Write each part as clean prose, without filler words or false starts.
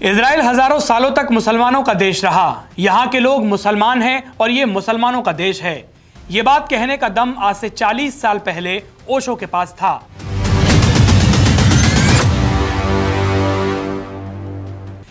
Israel हजारों सालों तक मुसलमानों का देश रहा। यहाँ के लोग मुसलमान हैं और ये मुसलमानों का देश है। ये बात कहने का दम आज से 40 साल पहले ओशो के पास था।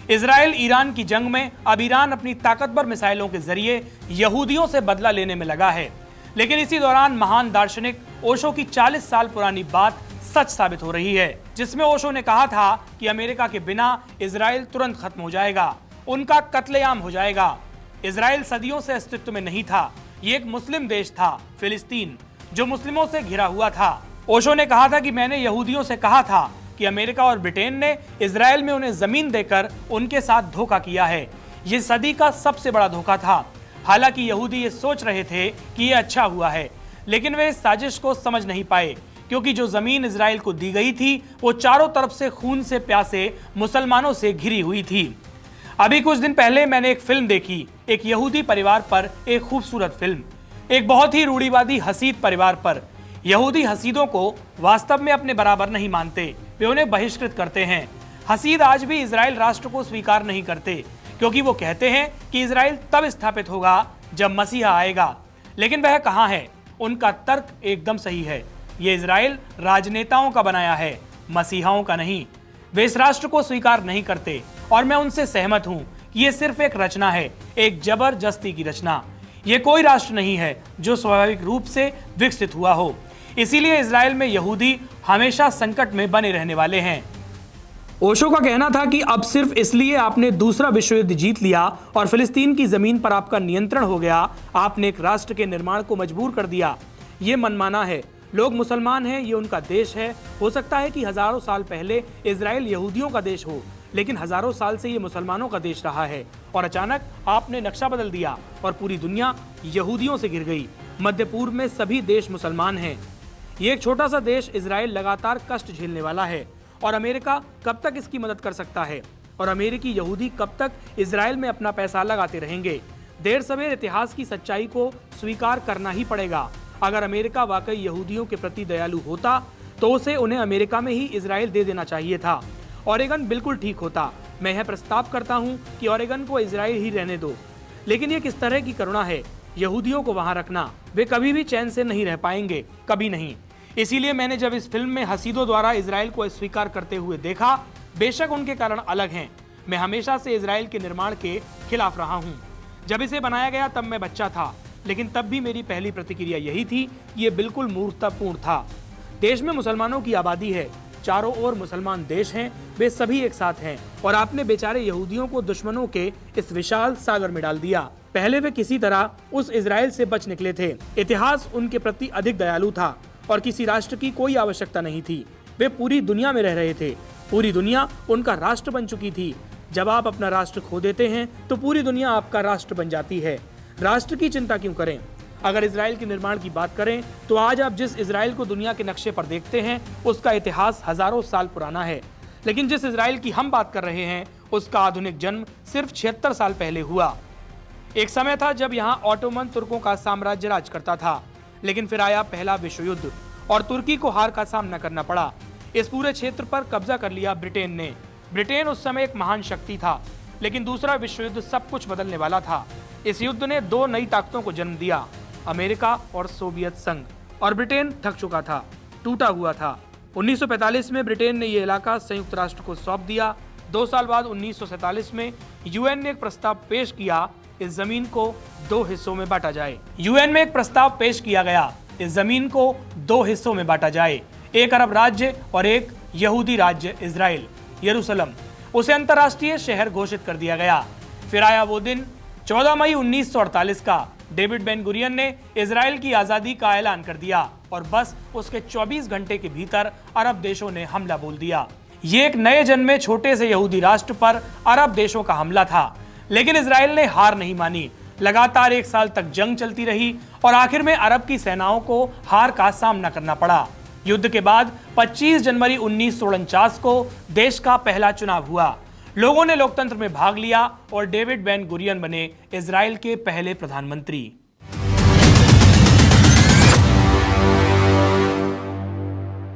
इजराइल ईरान की जंग में अब ईरान अपनी ताकतवर मिसाइलों के जरिए यहूदियों से बदला लेने में लगा है। लेकिन इसी दौरान महान दार्शनिक ओशो की 40 साल पुरानी बात सच साबित हो रही है, जिसमें ओशो ने कहा था कि अमेरिका के बिना इजराइल तुरंत खत्म हो जाएगा, उनका कत्लेआम हो जाएगा। इजराइल सदियों से अस्तित्व में नहीं था। ये एक मुस्लिम देश था, फिलिस्तीन, जो मुस्लिमों से घिरा हुआ था। ओशो ने कहा था कि मैंने यहूदियों से कहा था कि अमेरिका और ब्रिटेन ने इजराइल में उन्हें जमीन देकर उनके साथ धोखा किया है। ये सदी का सबसे बड़ा धोखा था। हालांकि यहूदी ये सोच रहे थे कि ये अच्छा हुआ है, लेकिन वे इस साजिश को समझ नहीं पाए, क्योंकि जो जमीन इजराइल को दी गई थी वो चारों तरफ से खून से प्यासे मुसलमानों से घिरी हुई थी। अभी कुछ दिन पहले मैंने एक फिल्म देखी, एक यहूदी परिवार पर एक खूबसूरत फिल्म, एक बहुत ही रूढ़िवादी हसीद परिवार पर। यहूदी हसीदों को वास्तव में अपने बराबर नहीं मानते, वे उन्हें बहिष्कृत करते हैं। हसीद आज भी इजराइल राष्ट्र को स्वीकार नहीं करते, क्योंकि वो कहते हैं कि इजराइल तब स्थापित होगा जब मसीहा आएगा। लेकिन वह कहाँ है? उनका तर्क एकदम सही है। ये इजराइल राजनेताओं का बनाया है, मसीहाओं का नहीं। वे इस राष्ट्र को स्वीकार नहीं करते और मैं उनसे सहमत हूं कि ये सिर्फ एक रचना है, एक जबरदस्ती की रचना। ये कोई राष्ट्र नहीं है जो स्वाभाविक रूप से विकसित हुआ हो। इसीलिए इजराइल में यहूदी हमेशा संकट में बने रहने वाले हैं। ओशो का कहना था कि अब सिर्फ इसलिए आपने दूसरा विश्व युद्ध जीत लिया और फिलिस्तीन की जमीन पर आपका नियंत्रण हो गया, आपने एक राष्ट्र के निर्माण को मजबूर कर दिया। ये मनमाना है। लोग मुसलमान हैं, ये उनका देश है। हो सकता है कि हजारों साल पहले इजराइल यहूदियों का देश हो, लेकिन हजारों साल से ये मुसलमानों का देश रहा है। और अचानक आपने नक्शा बदल दिया और पूरी दुनिया यहूदियों से घिर गई। मध्य पूर्व में सभी देश मुसलमान हैं। ये एक छोटा सा देश इजराइल लगातार कष्ट झेलने वाला है, और अमेरिका कब तक इसकी मदद कर सकता है? और अमेरिकी यहूदी कब तक इजराइल में अपना पैसा लगाते रहेंगे? देर सवेर इतिहास की सच्चाई को स्वीकार करना ही पड़ेगा। अगर अमेरिका वाकई यहूदियों के प्रति दयालु होता तो उसे उन्हें अमेरिका में ही इजराइल दे देना चाहिए था। ओरेगन बिल्कुल ठीक होता। मैं यह प्रस्ताव करता हूं कि ओरेगन को इजराइल ही रहने दो। लेकिन ये किस तरह की करुणा है, यहूदियों को वहां रखना। वे कभी भी चैन से नहीं रह पाएंगे, कभी नहीं। इसीलिए मैंने जब इस फिल्म में हसीदों द्वारा इजराइल को स्वीकार करते हुए देखा, बेशक उनके कारण अलग हैं, मैं हमेशा से इजराइल के निर्माण के खिलाफ रहा हूँ। जब इसे बनाया गया तब मैं बच्चा था, लेकिन तब भी मेरी पहली प्रतिक्रिया यही थी कि ये बिल्कुल मूर्खतापूर्ण था। देश में मुसलमानों की आबादी है, चारों ओर मुसलमान देश हैं, वे सभी एक साथ हैं, और आपने बेचारे यहूदियों को दुश्मनों के इस विशाल सागर में डाल दिया। पहले वे किसी तरह उस इजराइल से बच निकले थे। इतिहास उनके प्रति अधिक दयालु था और किसी राष्ट्र की कोई आवश्यकता नहीं थी। वे पूरी दुनिया में रह रहे थे, पूरी दुनिया उनका राष्ट्र बन चुकी थी। जब आप अपना राष्ट्र खो देते हैं तो पूरी दुनिया आपका राष्ट्र बन जाती है। राष्ट्र की चिंता क्यों करें? अगर इजराइल के निर्माण की बात करें तो आज आप जिस इजराइल को दुनिया के नक्शे पर देखते हैं उसका इतिहास हजारों साल पुराना है। लेकिन जिस इजराइल की हम बात कर रहे हैं उसका आधुनिक जन्म सिर्फ 76 साल पहले हुआ। एक समय था जब यहाँ ऑटोमन तुर्कों का साम्राज्य राज करता था, लेकिन फिर आया पहला विश्व युद्ध और तुर्की को हार का सामना करना पड़ा। इस पूरे क्षेत्र पर कब्जा कर लिया ब्रिटेन ने। ब्रिटेन उस समय एक महान शक्ति था, लेकिन दूसरा विश्व युद्ध सब कुछ बदलने वाला था। इस युद्ध ने दो नई ताकतों को जन्म दिया, अमेरिका और सोवियत संघ। और ब्रिटेन थक चुका था, टूटा हुआ था। 1945 में ब्रिटेन ने यह इलाका संयुक्त राष्ट्र को सौंप दिया। 2 साल बाद 1947 में यूएन ने एक प्रस्ताव पेश किया, इस जमीन को 2 हिस्सों में बांटा जाए। यूएन में एक प्रस्ताव पेश किया गया, इस जमीन को 2 हिस्सों में बांटा जाए, एक अरब राज्य और एक यहूदी राज्य इजराइल, यरूशलेम। उसे अंतर्राष्ट्रीय शहर घोषित कर दिया गया। फिर आया वो दिन 14 मई 1948 का। डेविड बेन गुरियन ने इजराइल की आजादी का ऐलान कर दिया और बस उसके 24 घंटे के भीतर अरब देशों ने हमला बोल दिया। ये एक नए जन्मे छोटे से यहूदी राष्ट्र पर अरब देशों का हमला था, लेकिन इजराइल ने हार नहीं मानी। लगातार 1 साल तक जंग चलती रही और आखिर में अरब की सेनाओं को हार का सामना करना पड़ा। युद्ध के बाद 25 जनवरी 1949 को देश का पहला चुनाव हुआ। लोगों ने लोकतंत्र में भाग लिया और डेविड बेन गुरियन बने इजराइल के पहले प्रधानमंत्री।